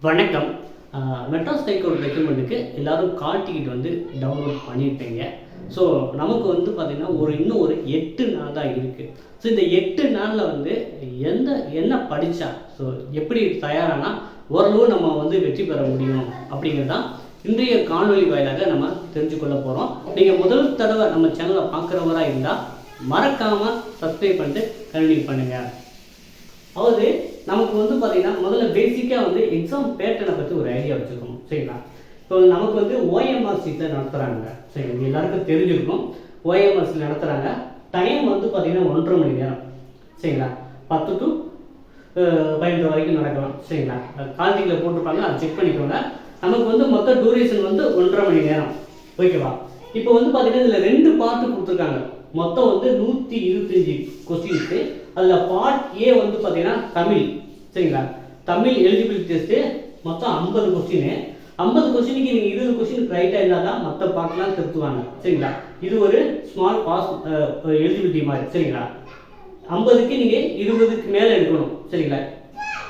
வணக்கம். மெட்ராஸ் ஹைகோர்ட் ரெக்கமெண்டுக்கு எல்லோரும் கால் டிக்கெட் வந்து டவுன்லோட் பண்ணியிருப்பீங்க. ஸோ நமக்கு வந்து பார்த்திங்கன்னா இன்னும் ஒரு 8 நாள் தான் இருக்குது. ஸோ இந்த 8 நாளில் வந்து என்ன படித்தா எப்படி தயாரானா ஓரளவு நம்ம வந்து வெற்றி பெற முடியும் அப்படிங்கிறது தான் இன்றைய காணொலி வாயிலாக நம்ம தெரிஞ்சுக்கொள்ள போகிறோம். நீங்கள் முதல் தடவை நம்ம சேனலை பார்க்குறவராக இருந்தால் மறக்காமல் சப்ஸ்கிரைப் பண்ணிட்டு கண்டினியூ பண்ணுங்கள். அதாவது நமக்கு வந்து பார்த்திங்கன்னா முதல்ல பேசிக்காக வந்து எக்ஸாம் பேட்டர்னை பற்றி ஒரு ஐடியா வச்சுக்கணும். சரிங்களா? இப்போ நமக்கு வந்து ஓஎம்ஆர் சீட்டில் நடத்துகிறாங்க. சரி, எல்லாருக்கும் தெரிஞ்சுக்கணும். ஓஎம்ஆர் நடத்துகிறாங்க. டைம் வந்து பார்த்திங்கன்னா 1.5 மணி நேரம். சரிங்களா? 10 to 12 வரைக்கும் நடக்கலாம். சரிங்களா? கால்டிக்கில் போட்டிருப்பாங்க, அதை செக் பண்ணிக்கோங்க. நமக்கு வந்து மொத்த டூரேஷன் வந்து 1.5 மணி நேரம். ஓகேவா? இப்போ வந்து பார்த்திங்கன்னா இதில் 2 பார்ட்டு கொடுத்துருக்காங்க. மொத்தம் வந்து 125 கொஸ்டின்ஸு. அதில் பார்ட் ஏ வந்து பார்த்தீங்கன்னா தமிழ். சரிங்களா? தமிழ் எலிஜிபிலிட்டி டெஸ்ட்டு மொத்தம் 50 கொஸ்டின். 50 கொஸ்டினுக்கு நீங்கள் 20 கொஸ்டின் ரைட்டாக இருந்தால் தான் மற்ற பார்ட்லாம் திருத்துவாங்க. சரிங்களா? இது ஒரு ஸ்மால் பாஸ் எலிஜிபிலிட்டி மாதிரி. சரிங்களா? 50க்கு நீங்கள் 20க்கு மேலே எடுக்கணும். சரிங்களா?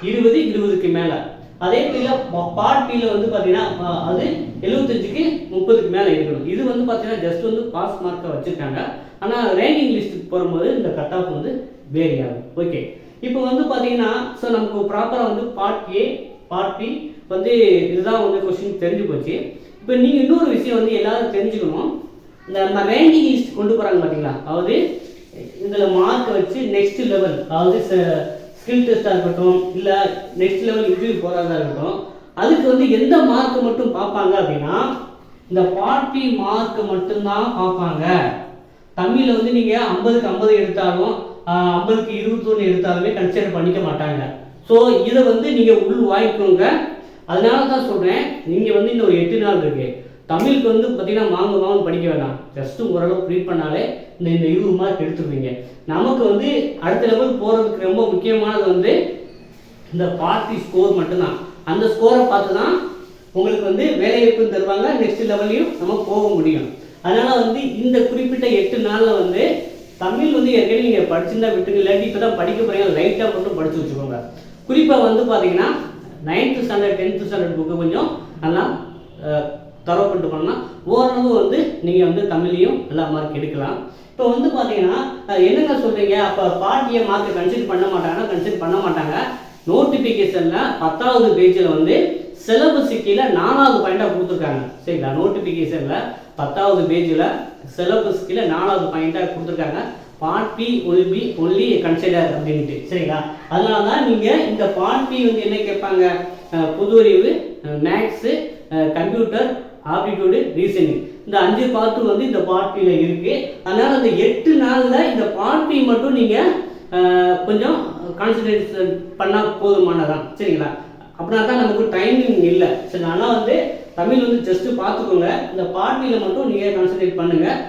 20க்கு மேலே. அதே போல் பார்ட் பியில் வந்து பார்த்தீங்கன்னா அது 75க்கு 30க்கு மேலே இருக்கணும். இது வந்து பார்த்தீங்கன்னா ஜஸ்ட் வந்து பாஸ் மார்க்கை வச்சுருக்காங்க. ஆனால் ரேங்கிங் லிஸ்ட்டுக்கு போகும்போது இந்த கட் ஆஃப் வந்து வேரி ஆகும். ஓகே, இப்போ வந்து பார்த்தீங்கன்னா நமக்கு ப்ராப்பராக வந்து பார்ட் ஏ பார்ட் பி வந்து இதுதான் வந்து கொஸ்டின் தெரிஞ்சு போச்சு. இப்போ நீங்கள் இன்னொரு விஷயம் வந்து எல்லாரும் தெரிஞ்சுக்கணும். இந்த நம்ம ரேங்கிங் லிஸ்ட் கொண்டு போகிறாங்க பார்த்தீங்களா? அதாவது இதில் மார்க் வச்சு நெக்ஸ்ட் லெவல், அதாவது ஸ்கில் டெஸ்ட்டாக இருக்கட்டும், இல்லை நெக்ஸ்ட் லெவல் இன்டர்வியூ போகிறதா இருக்கட்டும், அதுக்கு வந்து எந்த மார்க்கு மட்டும் பார்ப்பாங்க அப்படின்னா இந்த பார்ட் பி மார்க்கு மட்டும்தான் பார்ப்பாங்க. தமிழில் வந்து நீங்கள் 50க்கு 50 எடுத்தாலும் 50க்கு 21 எடுத்தாலுமே கன்சிடர் பண்ணிக்க மாட்டாங்க. ஸோ இதை வந்து நீங்கள் உள் வாய்க்கோங்க. அதனால தான் சொல்கிறேன், நீங்கள் வந்து இந்த ஒரு 8 நாள் இருக்குது. தமிழுக்கு வந்து பார்த்தீங்கன்னா வாங்க படிக்க வேண்டாம். ஜஸ்ட்டு ஓரளவு ரீட் பண்ணாலே இந்த 20 மார்க் எடுத்துருவீங்க. நமக்கு வந்து அடுத்த லெவல் போகிறதுக்கு ரொம்ப முக்கியமானது வந்து இந்த பார்ட்டி ஸ்கோர் மட்டும்தான். அந்த ஸ்கோரை பார்த்து தான் உங்களுக்கு வந்து வேலைவாய்ப்பு தருவாங்க. நெக்ஸ்ட் லெவல்லையும் நம்ம போக முடியும். அதனால் வந்து இந்த குறிப்பிட்ட 8 நாளில் வந்து தமிழ் வந்து ஏற்கனவே நீங்கள் படிச்சுருந்தா விட்டுங்க, இல்லாட்டி இப்போ தான் படிக்க போகிறீங்க, லைட்டாக மட்டும் படித்து வச்சுக்கோங்க. குறிப்பாக வந்து பார்த்தீங்கன்னா 9th standard 10th standard book கொஞ்சம் நல்லா தரவு பண்ணிட்டு பண்ணால் ஓரளவு வந்து நீங்கள் வந்து தமிழையும் நல்லா மார்க் எடுக்கலாம். இப்போ வந்து பார்த்தீங்கன்னா என்னங்க சொல்கிறீங்க, அப்போ பார்ட்டியை மார்க் கன்சிடர் பண்ண மாட்டாங்கன்னா கன்சிடர் பண்ண மாட்டாங்க. நோட்டிஃபிகேஷனில் 10வது பேஜில் வந்து சிலபஸ் கீழே 4வது பாயிண்டாக கொடுத்துருக்காங்க. சரிங்களா? நோட்டிஃபிகேஷனில் 10வது பேஜில் சிலபஸ் கீழே 4வது பாயிண்டாக கொடுத்துருக்காங்க. Part B will be only consider அப்படின்ட்டு. சரிங்களா? அதனால தான் நீங்கள் இந்த பார்ட் பி வந்து என்ன கேட்பாங்க, பொது அறிவு, மேக்ஸு, கம்ப்யூட்டர், ஆப்டிடியூடு, ரீசனிங், இந்த 5 பார்ட்டு வந்து இந்த பார்ட் பியில் இருக்குது. அதனால் அந்த 8 நாளில் இந்த பார்ட் பி மட்டும் நீங்கள் கொஞ்சம் கான்சன்ட்ரேஷன் பண்ணால் போதுமானதான். சரிங்களா? அப்படின்னா தான் நமக்கு டைமிங் இல்லை. சரி, ஆனால் வந்து தமிழ் வந்து ஜஸ்ட்டு பார்த்துக்கோங்க. இந்த பார்ட்டியில் மட்டும் நீங்கள் கான்சன்ட்ரேட் பண்ணுங்கள்.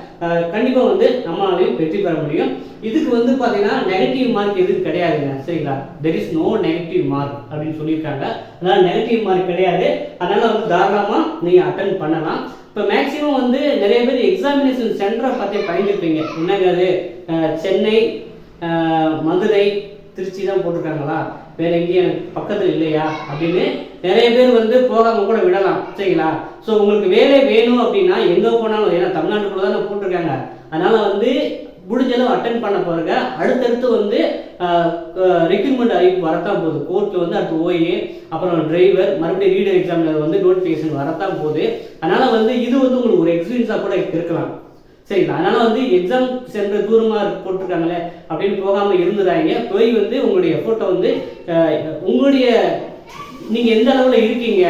கண்டிப்பாக வந்து நம்மளாலையும் வெற்றி பெற முடியும். இதுக்கு வந்து பார்த்தீங்கன்னா நெகட்டிவ் மார்க் எதுவும் கிடையாதுங்க. சரிங்களா? There is no negative mark அப்படின்னு சொல்லியிருக்காங்க. அதனால் நெகட்டிவ் மார்க் கிடையாது. அதனால் வந்து தாராளமாக நீங்கள் அட்டன் பண்ணலாம். இப்போ மேக்ஸிமம் வந்து நிறைய பேர் எக்ஸாமினேஷன் சென்டரை பார்த்து பயந்துருப்பீங்க. என்னங்க அது சென்னை, மதுரை, திருச்சி தான் போட்டிருக்காங்களா, வேற எங்கேயும் எனக்கு பக்கத்தில் இல்லையா அப்படின்னு நிறைய பேர் வந்து போகாமல் கூட விடலாம். சரிங்களா? ஸோ உங்களுக்கு வேலை வேணும் அப்படின்னா எங்கே போனாலும், ஏன்னா தமிழ்நாட்டுக்குள்ள தானே போட்டிருக்காங்க, அதனால் வந்து முடிஞ்சளவு அட்டன் பண்ண போகிறங்க. அடுத்தடுத்து வந்து ரெக்ரூட்மெண்ட் அறிவிப்பு வரத்தான் போகுது. கோர்ட்டில் வந்து அடுத்து ஓஏ, அப்புறம் டிரைவர், மறுபடியும் ரீடர் எக்ஸாமில் வந்து நோட்டிஃபிகேஷன் வரத்தான் போகுது. அதனால் வந்து இது வந்து உங்களுக்கு ஒரு எக்ஸ்பீரியன்ஸாக கூட இருக்கலாம். சரிங்களா? அதனால் வந்து எக்ஸாம் சென்டர் தூரமாக போட்டிருக்காங்களே அப்படின்னு போகாமல் இருந்துடாங்க. போய் வந்து உங்களுடைய எஃபோர்ட்டை வந்து உங்களுடைய நீங்கள் எந்த அளவில் இருக்கீங்க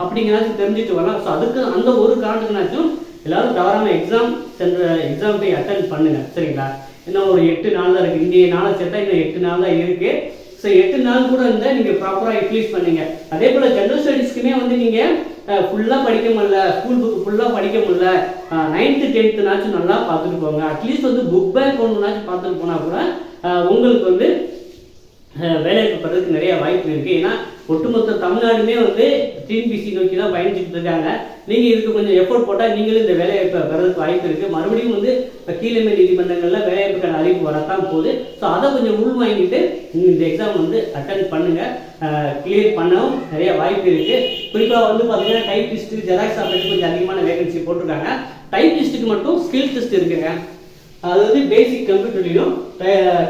அப்படிங்கிறதாச்சும் தெரிஞ்சுட்டு வரலாம். ஸோ அதுக்கு அந்த ஒரு காரணத்துக்குனாச்சும் எல்லோரும் தவறாமல் எக்ஸாம் போய் அட்டன் பண்ணுங்கள். சரிங்களா? இன்னும் ஒரு 8 நாள் தான் இருக்குது. இந்திய நாளை சேர்த்தா இன்னும் 8 நாள் தான் இருக்குது. ஸோ 8 நாள் கூட இருந்தால் நீங்கள் ப்ராப்பராக யூட்டிலைஸ் பண்ணுங்க. அதே போல் ஜென்ரல் ஸ்டடீஸ்க்குமே வந்து நீங்கள் ஃபுல்லாக படிக்க முடியல, ஸ்கூல் புக்கு ஃபுல்லாக படிக்க முடியல, 9th 10th நாச்சும் நல்லா பார்த்துட்டு போங்க. அட்லீஸ்ட் வந்து புக் பேக் ஒன்றுனாச்சும் பார்த்துட்டு போனால் கூட உங்களுக்கு வந்து வேலைக்கு போகிறதுக்கு நிறைய வாய்ப்பு இருக்குது. ஏன்னா ஒட்டுமொத்த தமிழ்நாடுமே வந்து டிஎன்பிசி நோக்கி தான் பயணிச்சுட்டு இருக்காங்க. நீங்கள் இதுக்கு கொஞ்சம் எஃபோர்ட் போட்டால் நீங்களும் இந்த வேலைவாய்ப்பை பெறதுக்கு வாய்ப்பு இருக்குது. மறுபடியும் வந்து இப்போ கீழமை நீதிமன்றங்களில் வேலைவாய்ப்புக்கான அறிவிப்பு வரத்தான் போகுது. ஸோ அதை கொஞ்சம் உள்வாங்கிட்டு இந்த எக்ஸாம் வந்து அட்டன் பண்ணுங்கள். கிளியர் பண்ணவும் நிறைய வாய்ப்பு இருக்குது. குறிப்பாக வந்து பார்த்தீங்கன்னா டைப்பிஸ்ட்டு, ஜெராக்ஸ் ஆப்ரேட்டர் கொஞ்சம் அதிகமான வேகன்சி போட்டிருக்காங்க. டைப்பிஸ்ட்டுக்கு மட்டும் ஸ்கில் டெஸ்ட் இருக்குங்க. அது வந்து பேசிக் கம்ப்யூட்டர்லையும்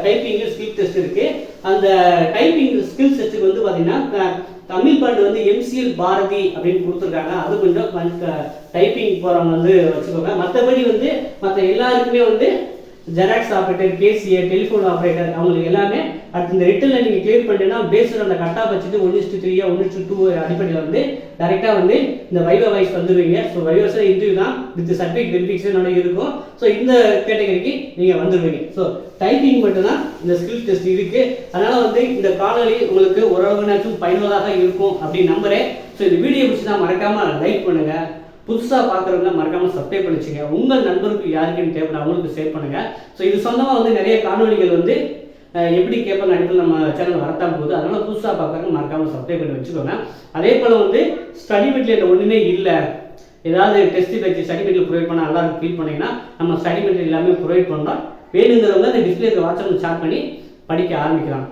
டைப்பிங்கில் ஸ்கில் டெஸ்ட் இருக்குது. அந்த டைப்பிங் ஸ்கில் டெஸ்ட்டுக்கு வந்து பார்த்தீங்கன்னா தமிழ் பாட்டு வந்து MCL பாரதி அப்படின்னு கொடுத்துருக்காங்க. அது கொஞ்சம் டைப்பிங் போகிறவங்க வந்து வச்சுக்கோங்க. மற்றபடி வந்து மற்ற எல்லாருக்குமே வந்து xerox operator, KCA, telephone operator அவங்களுக்கு எல்லாமே அடுத்து இந்த ரிட்டனில் நீங்கள் கிளியர் பண்ணிட்டீங்கன்னா பேஸ்ட் அந்த கட்டாக வச்சுட்டு 1:3 1:2 அடிப்படையில் வந்து டேரெக்டாக வந்து இந்த வைவா வைஸ் வந்துடுவீங்க. ஸோ வைவாஸ் இன்டர்வியூ தான் வித் சர்டிஃபிகேட் வெரிஃபிகேஷனோட இருக்கும். ஸோ இந்த கேட்டகரிக்கு நீங்கள் வந்துடுவீங்க. ஸோ டைப்பிங் மட்டும்தான் இந்த ஸ்கில் டெஸ்ட் இருக்குது. அதனால் வந்து இந்த காணொலி உங்களுக்கு ஓரளவுனாச்சும் பயனுள்ளதாக இருக்கும் அப்படின்னு நம்புகிறேன். ஸோ இந்த வீடியோ பிடிச்சினா மறக்காமல் லைக் பண்ணுங்கள். புதுசாக பார்க்குறவங்க மறக்காமல் சப்ஸ்கிரைப் பண்ணிச்சுங்க. உங்கள் நண்பருக்கு யாருக்குன்னு தேவை அவங்களுக்கு ஷேர் பண்ணுங்கள். ஸோ இது சொந்தமாக வந்து நிறைய காணொலிகள் வந்து எப்படி கேட்பாங்க அடிப்படையில் நம்ம சேனல் வரத்தான் போகுது. அதனால் புதுசாக பார்க்குறவங்க மறக்காமல் சப்ஸ்கிரைப் பண்ணி வச்சுக்கோங்க. அதே போல் வந்து ஸ்டடி மெட்டீரியல் ஒன்றுமே இல்லை, ஏதாவது டெஸ்ட் வச்சு ஸ்டடி மெட்டீரியல் ப்ரொவைட் பண்ணால் நல்லா ஃபீல் பண்ணிங்கன்னா நம்ம ஸ்டடி மெட்டீரியல் எல்லாமே ப்ரொவைட் பண்ணுறோம். வேணுங்கிறவங்க இந்த டிஸ்பிளே வாட்ஸ்அப் சாட் பண்ணி படிக்க ஆரம்பிக்கலாம்.